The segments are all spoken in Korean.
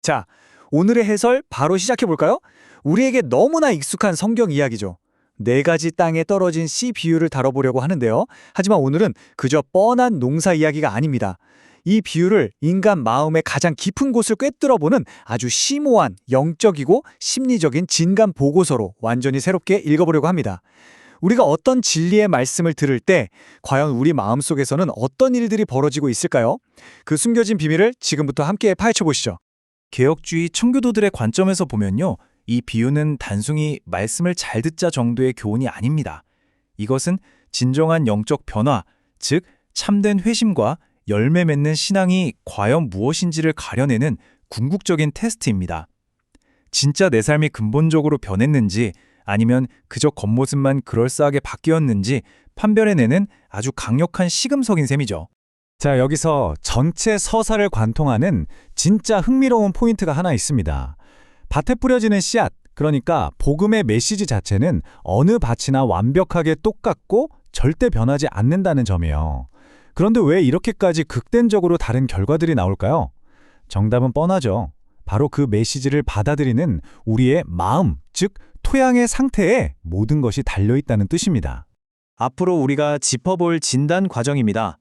자, 오늘의 해설 바로 시작해볼까요? 우리에게 너무나 익숙한 성경 이야기죠. 네 가지 땅에 떨어진 씨 비유를 다뤄보려고 하는데요. 하지만 오늘은 그저 뻔한 농사 이야기가 아닙니다. 이 비유를 인간 마음의 가장 깊은 곳을 꿰뚫어보는 아주 심오한 영적이고 심리적인 진간 보고서로 완전히 새롭게 읽어보려고 합니다. 우리가 어떤 진리의 말씀을 들을 때 과연 우리 마음속에서는 어떤 일들이 벌어지고 있을까요? 그 숨겨진 비밀을 지금부터 함께 파헤쳐보시죠. 개혁주의 청교도들의 관점에서 보면요. 이 비유는 단순히 말씀을 잘 듣자 정도의 교훈이 아닙니다. 이것은 진정한 영적 변화, 즉 참된 회심과 열매 맺는 신앙이 과연 무엇인지를 가려내는 궁극적인 테스트입니다. 진짜 내 삶이 근본적으로 변했는지 아니면 그저 겉모습만 그럴싸하게 바뀌었는지 판별해내는 아주 강력한 시금석인 셈이죠. 자, 여기서 전체 서사를 관통하는 진짜 흥미로운 포인트가 하나 있습니다. 밭에 뿌려지는 씨앗, 그러니까 복음의 메시지 자체는 어느 밭이나 완벽하게 똑같고 절대 변하지 않는다는 점이에요. 그런데 왜 이렇게까지 극단적으로 다른 결과들이 나올까요? 정답은 뻔하죠. 바로 그 메시지를 받아들이는 우리의 마음, 즉 토양의 상태에 모든 것이 달려있다는 뜻입니다. 앞으로 우리가 짚어볼 진단 과정입니다.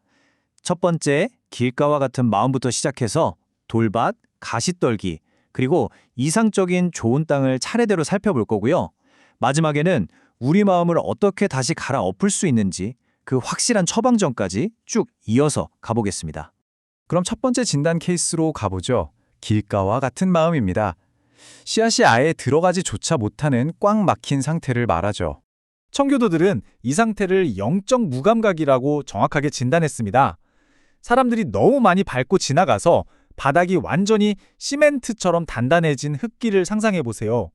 첫 번째, 길가와 같은 마음부터 시작해서 돌밭, 가시떨기, 그리고 이상적인 좋은 땅을 차례대로 살펴볼 거고요. 마지막에는 우리 마음을 어떻게 다시 갈아엎을 수 있는지 그 확실한 처방전까지 쭉 이어서 가보겠습니다. 그럼 첫 번째 진단 케이스로 가보죠. 길가와 같은 마음입니다. 씨앗이 아예 들어가지조차 못하는 꽉 막힌 상태를 말하죠. 청교도들은 이 상태를 영적 무감각이라고 정확하게 진단했습니다. 사람들이 너무 많이 밟고 지나가서 바닥이 완전히 시멘트처럼 단단해진 흙길을 상상해보세요.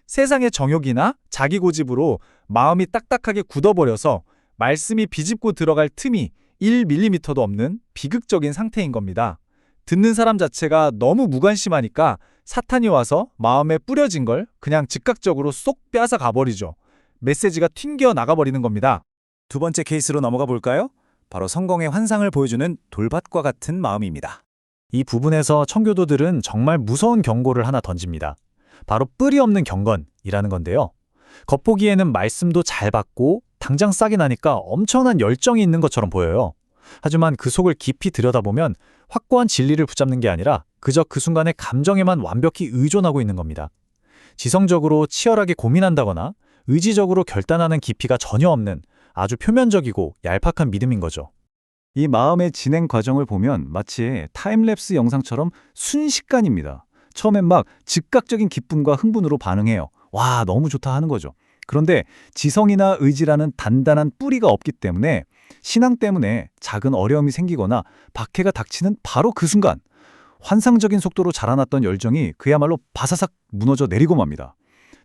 세상의 정욕이나 자기 고집으로 마음이 딱딱하게 굳어버려서 말씀이 비집고 들어갈 틈이 1mm도 없는 비극적인 상태인 겁니다. 듣는 사람 자체가 너무 무관심하니까 사탄이 와서 마음에 뿌려진 걸 그냥 즉각적으로 쏙 빼앗아 가버리죠. 메시지가 튕겨 나가버리는 겁니다. 두 번째 케이스로 넘어가 볼까요? 바로 성공의 환상을 보여주는 돌밭과 같은 마음입니다. 이 부분에서 청교도들은 정말 무서운 경고를 하나 던집니다. 바로 뿌리 없는 경건이라는 건데요. 겉보기에는 말씀도 잘 받고 당장 싹이 나니까 엄청난 열정이 있는 것처럼 보여요. 하지만 그 속을 깊이 들여다보면 확고한 진리를 붙잡는 게 아니라 그저 그 순간의 감정에만 완벽히 의존하고 있는 겁니다. 지성적으로 치열하게 고민한다거나 의지적으로 결단하는 깊이가 전혀 없는 아주 표면적이고 얄팍한 믿음인 거죠. 이 마음의 진행 과정을 보면 마치 타임랩스 영상처럼 순식간입니다. 처음엔 막 즉각적인 기쁨과 흥분으로 반응해요. 와, 너무 좋다 하는 거죠. 그런데 지성이나 의지라는 단단한 뿌리가 없기 때문에 신앙 때문에 작은 어려움이 생기거나 박해가 닥치는 바로 그 순간 환상적인 속도로 자라났던 열정이 그야말로 바사삭 무너져 내리고 맙니다.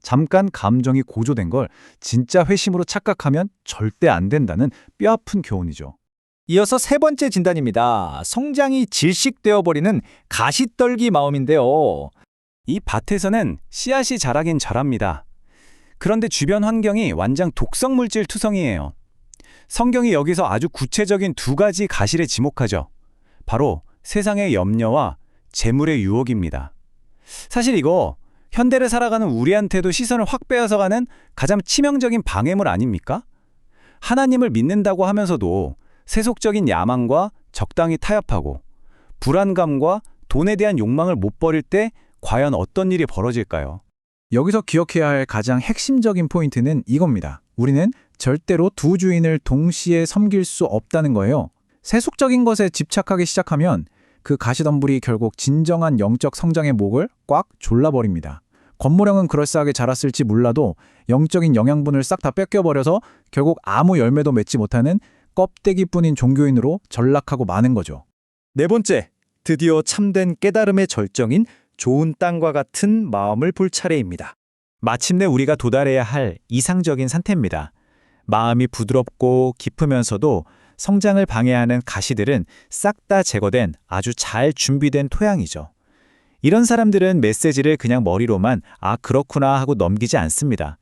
잠깐 감정이 고조된 걸 진짜 회심으로 착각하면 절대 안 된다는 뼈아픈 교훈이죠. 이어서 세 번째 진단입니다. 성장이 질식되어버리는 가시떨기 마음인데요. 이 밭에서는 씨앗이 자라긴 자랍니다. 그런데 주변 환경이 완전 독성물질 투성이에요. 성경이 여기서 아주 구체적인 두 가지 가실에 지목하죠. 바로 세상의 염려와 재물의 유혹입니다. 사실 이거 현대를 살아가는 우리한테도 시선을 확 빼앗아가는 가장 치명적인 방해물 아닙니까? 하나님을 믿는다고 하면서도 세속적인 야망과 적당히 타협하고 불안감과 돈에 대한 욕망을 못 버릴 때 과연 어떤 일이 벌어질까요? 여기서 기억해야 할 가장 핵심적인 포인트는 이겁니다. 우리는 절대로 두 주인을 동시에 섬길 수 없다는 거예요. 세속적인 것에 집착하기 시작하면 그 가시덤불이 결국 진정한 영적 성장의 목을 꽉 졸라버립니다. 겉모령은 그럴싸하게 자랐을지 몰라도 영적인 영양분을 싹 다 뺏겨버려서 결국 아무 열매도 맺지 못하는 껍데기뿐인 종교인으로 전락하고 마는 거죠. 네 번째, 드디어 참된 깨달음의 절정인 좋은 땅과 같은 마음을 볼 차례입니다. 마침내 우리가 도달해야 할 이상적인 상태입니다. 마음이 부드럽고 깊으면서도 성장을 방해하는 가시들은 싹 다 제거된 아주 잘 준비된 토양이죠. 이런 사람들은 메시지를 그냥 머리로만 아 그렇구나 하고 넘기지 않습니다.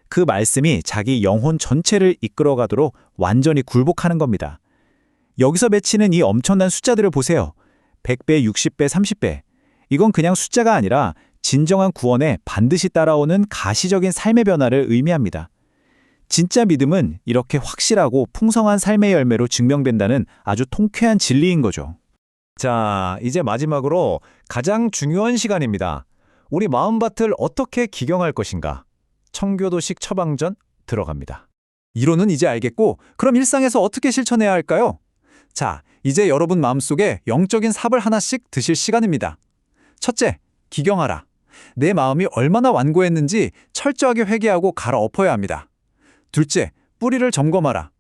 그 말씀이 자기 영혼 전체를 이끌어가도록 완전히 굴복하는 겁니다. 여기서 맺히는 이 엄청난 숫자들을 보세요. 100배, 60배, 30배. 이건 그냥 숫자가 아니라 진정한 구원에 반드시 따라오는 가시적인 삶의 변화를 의미합니다. 진짜 믿음은 이렇게 확실하고 풍성한 삶의 열매로 증명된다는 아주 통쾌한 진리인 거죠. 자, 이제 마지막으로 가장 중요한 시간입니다. 우리 마음밭을 어떻게 기경할 것인가? 청교도식 처방전 들어갑니다. 이론은 이제 알겠고, 그럼 일상에서 어떻게 실천해야 할까요? 자, 이제 여러분 마음속에 영적인 삽을 하나씩 드실 시간입니다. 첫째, 기경하라. 내 마음이 얼마나 완고했는지 철저하게 회개하고 갈아엎어야 합니다. 둘째, 뿌리를 점검하라.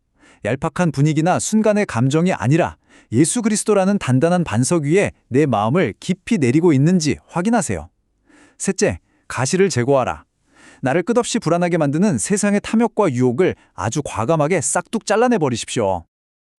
얄팍한 분위기나 순간의 감정이 아니라 예수 그리스도라는 단단한 반석 위에 내 마음을 깊이 내리고 있는지 확인하세요. 셋째, 가시를 제거하라. 나를 끝없이 불안하게 만드는 세상의 탐욕과 유혹을 아주 과감하게 싹둑 잘라내 버리십시오.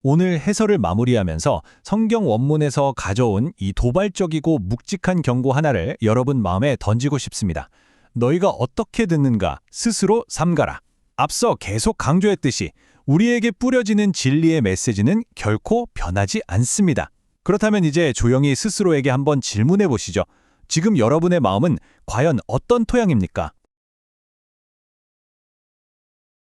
오늘 해설을 마무리하면서 성경 원문에서 가져온 이 도발적이고 묵직한 경고 하나를 여러분 마음에 던지고 싶습니다. 너희가 어떻게 듣는가 스스로 삼가라. 앞서 계속 강조했듯이 우리에게 뿌려지는 진리의 메시지는 결코 변하지 않습니다. 그렇다면 이제 조용히 스스로에게 한번 질문해 보시죠. 지금 여러분의 마음은 과연 어떤 토양입니까?